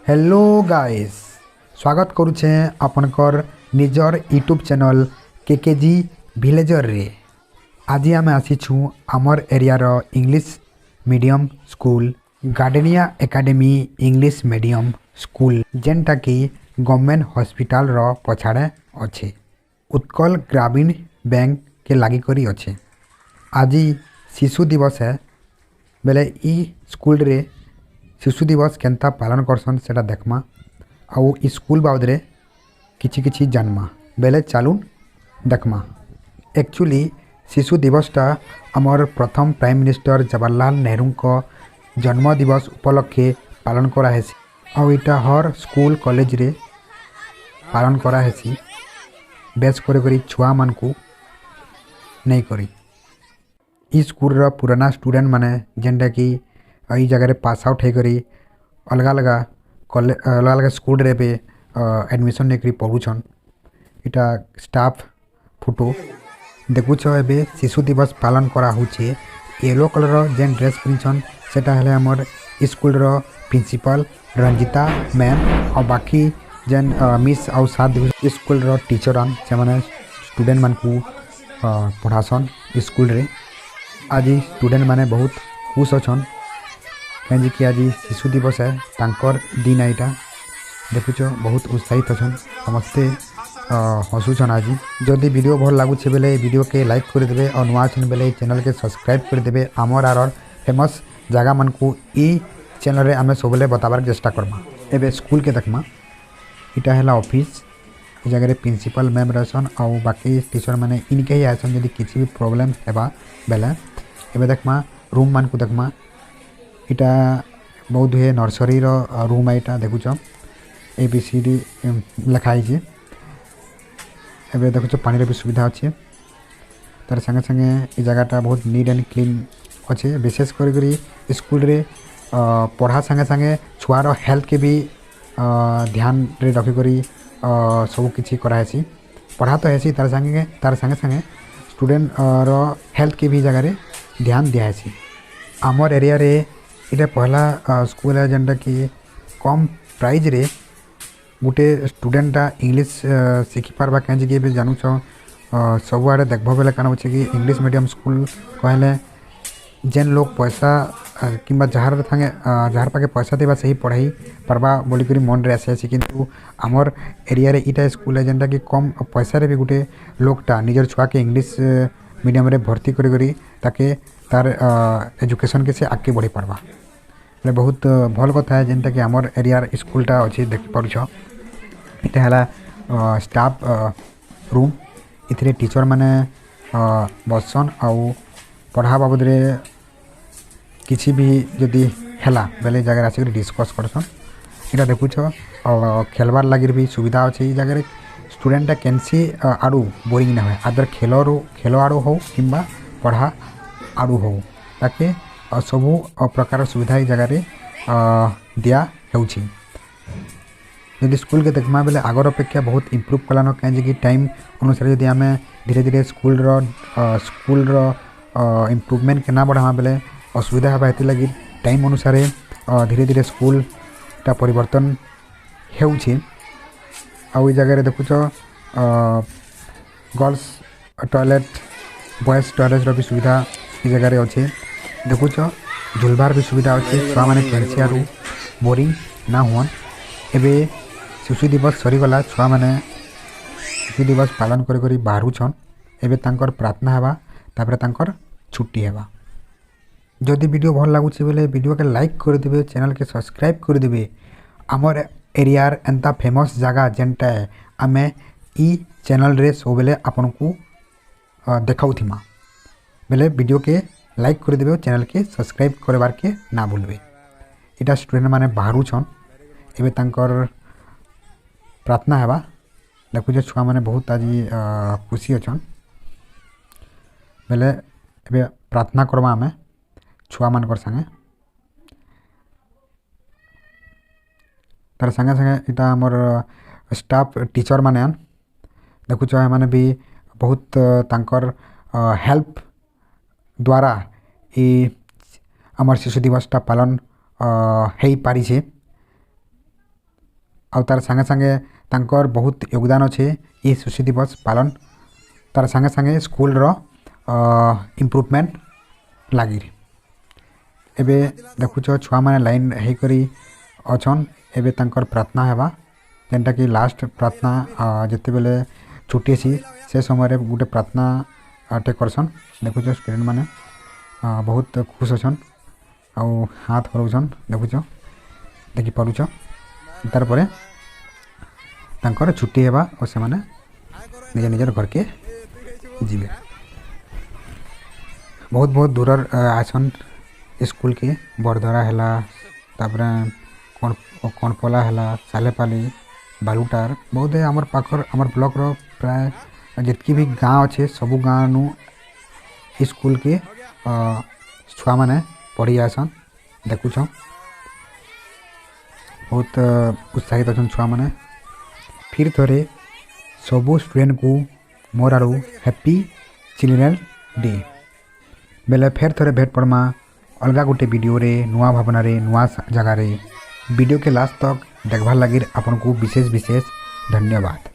Hello guys, स्वागत करुचे आपनकर निजर यूट्यूब चैनल केकेजी विलेजर रे। आज आम आसीछू आमर एरिया रो English medium school Gardenia academy English medium school जेनटा कि गवर्नमेंट हॉस्पिटल रो पछाड़े अच्छे उत्कल ग्रामीण बैंक के लागी करी अच्छे। आज शिशु दिवस है बेले ई स्कूल रे शिशु दिवस केनता पालन करसन सेटा देखमा आउ स्कूल बाबदे किछि किछि जानमा बेले चालू देखमा। एक्चुअली शिशु दिवसटा आमर प्रथम प्राइम मिनिस्टर जवाहरलाल नेहरू को जन्म दिवस उपलक्षे पालन कराहेसी आउ इटा हर स्कूल कॉलेज रे पालन कराहेसी बेस करी छुआ मान को नहीं करी। ई स्कूल रा पुराना स्टूडेंट माने जेनटा कि ई जगह पास आउट होकर अलग अलग स्कूल रे पे एडमिशन नहीं पढ़ुछन। इटा स्टाफ फोटो देखुछ एबे शिशु दिवस पालन करा होचे। येलो कलर जेन ड्रेस पिंछन सेटा हले हमर स्कूल रो प्रिंसिपल रंजिता मैम और बाकी जेन मिस आउ साथ स्कूल रो टीचर से माने स्टूडेंट मान को पढ़ासन स्कूल रे। आज स्टूडेंट माने बहुत खुश अछन कहीं कि आज शिशु दिवस है तांकर दिन यहाँ देखुच बहुत उत्साहित अच्छा समस्ते हसुचन। आज जदि वीडियो भल लगुचे बेले वीडियो के लाइक कर देबे और नुआ चैनल बेले चैनल के सब्सक्राइब कर देबे। आमर आर फेमस जगह मान को ई चैनल रे आमे सबले बताबार चेष्टा करमा। एबे स्कूल के देखमा इटा है ऑफिस जगह प्रिंसिपल मैम रहसन और बाकी टीचर माने इनके ही आसन यदि किसी भी प्रॉब्लम हेबा बेले एबे देखमा रूम मान को देखमा इटा बहुत हुए नर्सरी रो रूम यहाँ देखुच ABCD लिखाई एबे देखुच पानी भी सुविधा अच्छे तार संगे संगे ये जगहटा बहुत नीट एंड क्लीन अच्छे। विशेष करी स्कूल रे पढ़ा संगे संगे छुआर हेल्थ के भी ध्यान रे रखिक सब किसी करासी पढ़ा तो है तार संगे संगे स्टूडेंट रो हेल्थ के भी जगह ध्यान दिखासी। आमर एरिया रे इटा पहला स्कूल है जेनटा कि कम प्राइज रे गोटे स्टूडेंटा इंग्लिश शिखि पार्बा कहीं भी जानूच सब आड़े देखब बेले काना होचे कि इंग्लिश मीडियम स्कूल कहले जेन लोग पैसा किंबा जार थांगे जार पाके पैसा देवा सही पढ़ाई पार्बा बोलिक मन रे आसी किंतु आमर एरिया रे इटा स्कूल है जेनटा कि कम पैसा रे भी गोटे लोकटा निजर छुआ के इंग्लिश मीडियम रे भर्ती करी ताके तार एजुकेशन के से आगे बढ़ी पार्बा बहुत भल कथा है जेनटा कि आमर एरिया स्कूलटा अच्छे देख पारुछ। इटा है स्टाफ रूम इथिरे टीचर माने बसन आउ पढ़ा बाबद रे किसी भी जदि हैला बेले जगह आसिक डिस्कस करसन। इटा देखुछ खेलबार लगी भी सुविधा अच्छे। जगह स्टूडेंटा कैंसी आड़ू बोरिंग ना हुए आदर खेल आड़ू हो कि पढ़ा आड़ू हो ताकि सबू प्रकार सुविधा जगह दिया होउछि। यदि स्कूल के देखमा बेले आगर अपेक्षा बहुत इम्प्रूव कलान कहीं टाइम अनुसार यदि आम धीरे धीरे स्कूल रो इम्प्रूवमेंट के ना बढ़ावा बेले असुविधा हेबा हेति लगी टाइम अनुसार धीरे धीरे स्कूल टा परिवर्तन होउछि। आउ जगह देखुच गर्ल्स टॉयलेट बॉयज टॉयलेट रो भी सुविधा इस जगह अच्छे। देखुच झुलबार भी सुविधा अच्छे छुआ मैंने कैंसी आरू बोरिंग ना हुन। एबे शिशु दिवस सरीगला छुआ मैंने शिशु दिवस पालन करी बाहरुछन एबे तांकर प्रार्थना हेबा तापर तांकर छुट्टी हेबा। जदि वीडियो भल लगुचे बेले वीडियो के लाइक कर देबे चैनल के सब्सक्राइब कर देबे। आमर एरिया एंता फेमस जगह जेनटा आमे ई चैनल रे सब बेले आपन को देखाउथिमा बेले वीडियो के लाइक कर देबे चैनल के सब्सक्राइब करबार के ना भूलबे। इटा स्टूडेंट माने बाहरुछन एबे तांकर प्रार्थना हेबा देखुछ छुआ माने बहुत आज खुशी अछन बेले एबे प्रार्थना करबा आमे छुआ मानकर संगे तार संगे संगे इटा हमर स्टाफ टीचर माने देखुछ माने भी बहुत तांकर हेल्प द्वारा ये आमर शिशु दिवसटा पालन हो पारिछे। ଆଉ ତାର ସାଙ୍ଗେ ସାଙ୍ଗେ ତାଙ୍କର ବହୁତ योगदान अच्छे ये शिशु दिवस पालन तार संगे संगे स्कूल इम्प्रूवमेंट लगी एबे देखुच छुआ मैंने लाइन होकरी अछन एबे तांकर प्रार्थना हेबा जेनटा कि लास्ट प्रार्थना जिते बेले छुट्टी सी से समय गोटे प्रार्थना टे करसन देखुच स्टूडेंट मैंने बहुत खुश अच्छन आउ हाथ हलाउछन देखुच देखि पारुछ तार परे तांकर छुट्टी हेबा और से माने निज निजर घर के जीवे बहुत बहुत दूर आसन स्कूल के बरधरा हैला तापरे कणपला हैला सालेपाली बालुटार बहुत आमर पाखर आमर ब्लॉक रो प्राय जितकी भी गाँव अच्छे सबू गाँव नु स्कूल के छुआ माने पढ़ी आसन देखुछ बहुत उत्साहित अच्छा छुआ माने फिर थोड़े सबू स्टूडेंट को मोर आड़ू हैप्पी चिल्ड्रेन डे बेले फेर थोड़े भेट पड़मा अलगा गोटे वीडियो रे नुआ भावना रे नुआ जगह रे वीडियो के लास्ट तक देखभाल लगी आपन को विशेष विशेष धन्यवाद।